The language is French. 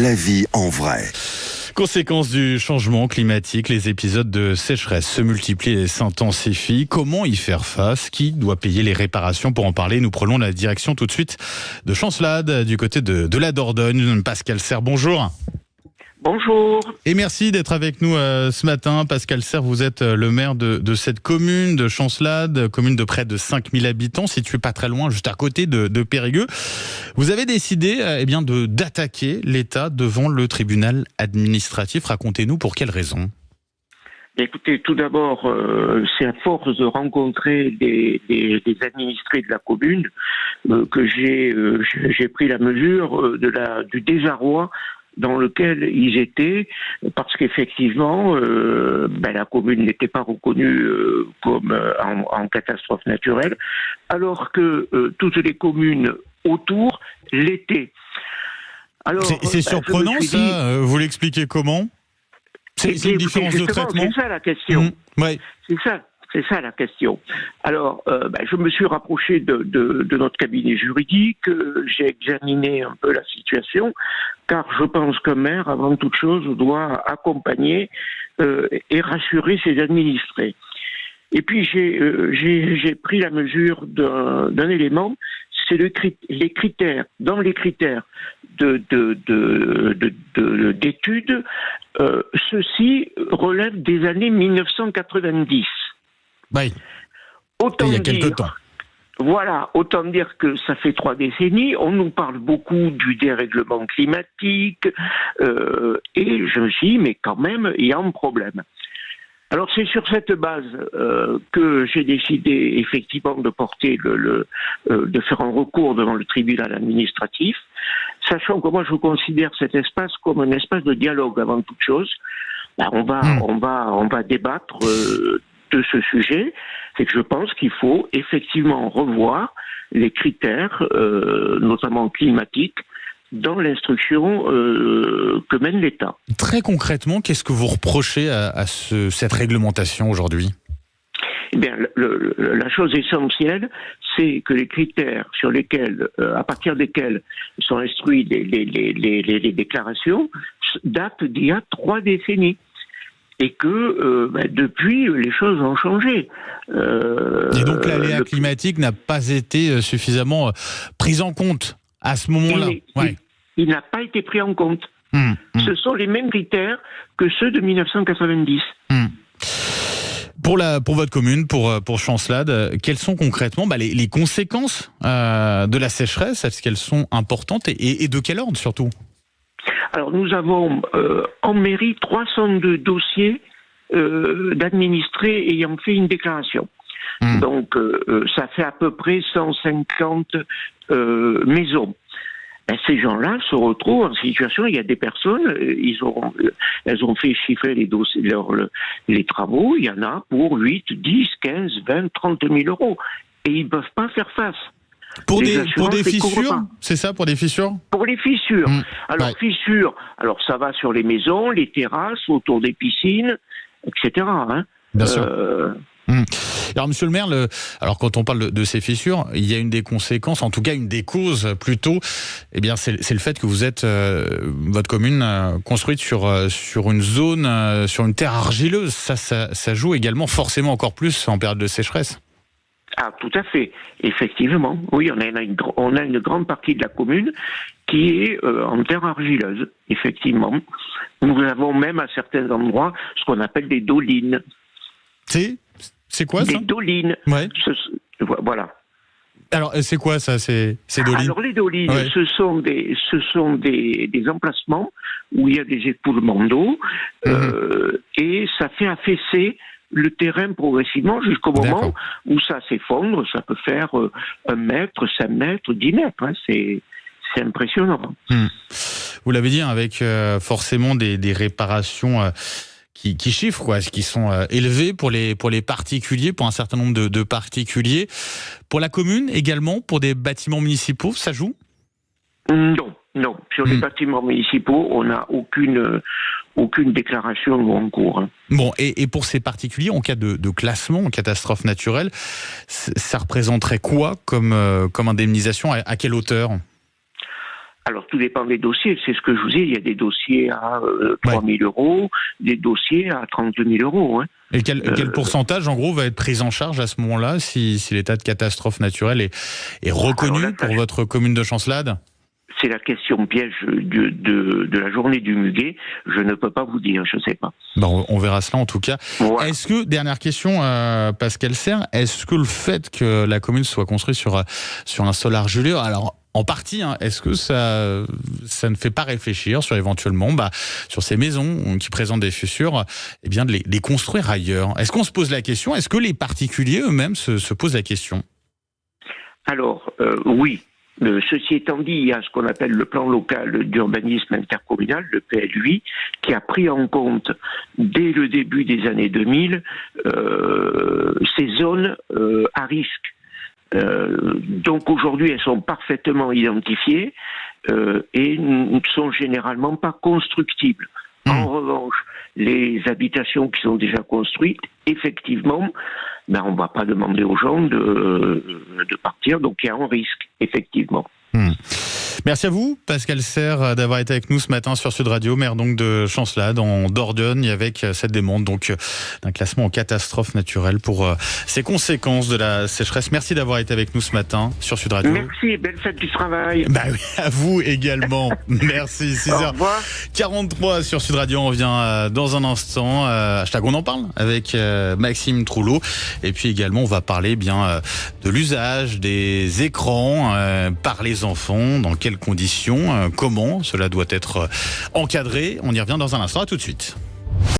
la vie en vrai. Conséquence du changement climatique, les épisodes de sécheresse se multiplient et s'intensifient. Comment y faire face? Qui doit payer les réparations? Pour en parler, nous prenons la direction tout de suite de Chancelade, du côté de la Dordogne. Pascal Serre, bonjour. Bonjour. Et merci d'être avec nous ce matin. Pascal Serre, vous êtes le maire de cette commune de Chancelade, commune de près de 5000 habitants, située pas très loin, juste à côté de Périgueux. Vous avez décidé d'attaquer l'État devant le tribunal administratif. Racontez-nous pour quelles raisons. Écoutez, tout d'abord, c'est à force de rencontrer des administrés de la commune que j'ai pris la mesure du désarroi dans lequel ils étaient, parce qu'effectivement, la commune n'était pas reconnue comme en catastrophe naturelle, alors que toutes les communes autour l'étaient. Alors, c'est surprenant ça, vous l'expliquez comment? C'est une différence de traitement? C'est ça la question. Ouais. C'est ça la question. Alors, je me suis rapproché de notre cabinet juridique, j'ai examiné un peu la situation, car je pense qu'un maire, avant toute chose, doit accompagner et rassurer ses administrés. Et puis j'ai pris la mesure d'un élément, c'est les critères. Dans les critères d'études, ceux-ci relèvent des années 1990. Oui. Il y a quelques temps. Voilà, autant dire que ça fait 3 décennies, on nous parle beaucoup du dérèglement climatique, et je me suis dit, mais quand même, il y a un problème. Alors c'est sur cette base que j'ai décidé effectivement de porter de faire un recours devant le tribunal administratif, sachant que moi je considère cet espace comme un espace de dialogue avant toute chose. On va débattre de ce sujet, c'est que je pense qu'il faut effectivement revoir les critères, notamment climatiques, dans l'instruction que mène l'État. Très concrètement, qu'est-ce que vous reprochez à cette réglementation aujourd'hui ? Eh bien, la chose essentielle, c'est que les critères sur lesquels, à partir desquels sont instruites les déclarations, datent d'il y a 3 décennies. Et que depuis, les choses ont changé. Et donc l'aléa climatique n'a pas été suffisamment prise en compte à ce moment-là. Il n'a pas été pris en compte. Ce sont les mêmes critères que ceux de 1990. Pour votre commune, pour Chancelade, quelles sont concrètement les conséquences de la sécheresse? Est-ce qu'elles sont importantes et de quel ordre surtout? Alors nous avons en mairie 302 dossiers d'administrés ayant fait une déclaration. Donc ça fait à peu près 150 maisons. Ces gens-là se retrouvent en situation, il y a des personnes, elles ont fait chiffrer les dossiers, les travaux, il y en a pour 8, 10, 15, 20, 30 000 euros. Et ils ne peuvent pas faire face. Pour des fissures, c'est ça, pour des fissures? Pour les fissures. Fissures, ça va sur les maisons, les terrasses, autour des piscines, etc. Bien sûr. Alors, monsieur le maire, quand on parle de ces fissures, il y a une des conséquences, en tout cas une des causes plutôt, c'est le fait que vous êtes, votre commune, construite sur une zone, sur une terre argileuse. Ça joue également forcément encore plus en période de sécheresse. Ah, tout à fait. Effectivement. Oui, on a une grande partie de la commune qui est en terre argileuse, effectivement. Nous avons même à certains endroits ce qu'on appelle des dolines. C'est quoi ça? Des dolines. Ouais. Voilà. Alors, c'est quoi ça, ces dolines? Alors, les dolines, ce sont des emplacements où il y a des écoulements d'eau, et ça fait affaisser le terrain progressivement jusqu'au moment où ça s'effondre. Ça peut faire 1 mètre, 5 mètres, 10 mètres. C'est impressionnant. Vous l'avez dit, avec forcément des réparations qui chiffrent, qui sont élevées pour les particuliers, pour un certain nombre de particuliers. Pour la commune également, pour des bâtiments municipaux, ça joue? Non. Sur les bâtiments municipaux, on n'a aucune déclaration en cours. Bon, et pour ces particuliers, en cas de classement, en catastrophe naturelle, ça représenterait quoi comme indemnisation? À quelle hauteur? Alors, tout dépend des dossiers. C'est ce que je vous dis. Il y a des dossiers à 3 000 euros, des dossiers à 32 000 euros. Hein. Et quel pourcentage, en gros, va être pris en charge à ce moment-là, si l'état de catastrophe naturelle est reconnu pour votre commune de Chancelade ? C'est la question piège de la journée du muguet. Je ne peux pas vous dire, je ne sais pas. Bon, on verra cela en tout cas. Voilà. Est-ce que, dernière question, Pascal Serre, est-ce que le fait que la commune soit construite sur un sol argileux, alors en partie, hein, est-ce que ça ne fait pas réfléchir sur éventuellement, sur ces maisons qui présentent des fissures, eh bien de les construire ailleurs ? Est-ce qu'on se pose la question ? Est-ce que les particuliers eux-mêmes se posent la question ? Alors, oui. Ceci étant dit, il y a ce qu'on appelle le plan local d'urbanisme intercommunal, le PLUI, qui a pris en compte, dès le début des années 2000, ces zones à risque. Donc aujourd'hui, elles sont parfaitement identifiées et ne sont généralement pas constructibles. En revanche, les habitations qui sont déjà construites, effectivement, on ne va pas demander aux gens de partir, donc il y a un risque, effectivement. Merci à vous, Pascal Serre, d'avoir été avec nous ce matin sur Sud Radio, maire donc de Chancelade, en Dordogne, avec cette demande donc d'un classement en catastrophe naturelle pour ces conséquences de la sécheresse. Merci d'avoir été avec nous ce matin sur Sud Radio. Merci, belle fête du travail. Oui, à vous également. Merci. 6h43 sur Sud Radio. On revient dans un instant. Hashtag on en parle avec Maxime Trouleau. Et puis également, on va parler de l'usage des écrans par les enfants. Dans quelles conditions, comment cela doit être encadré. On y revient dans un instant. À tout de suite.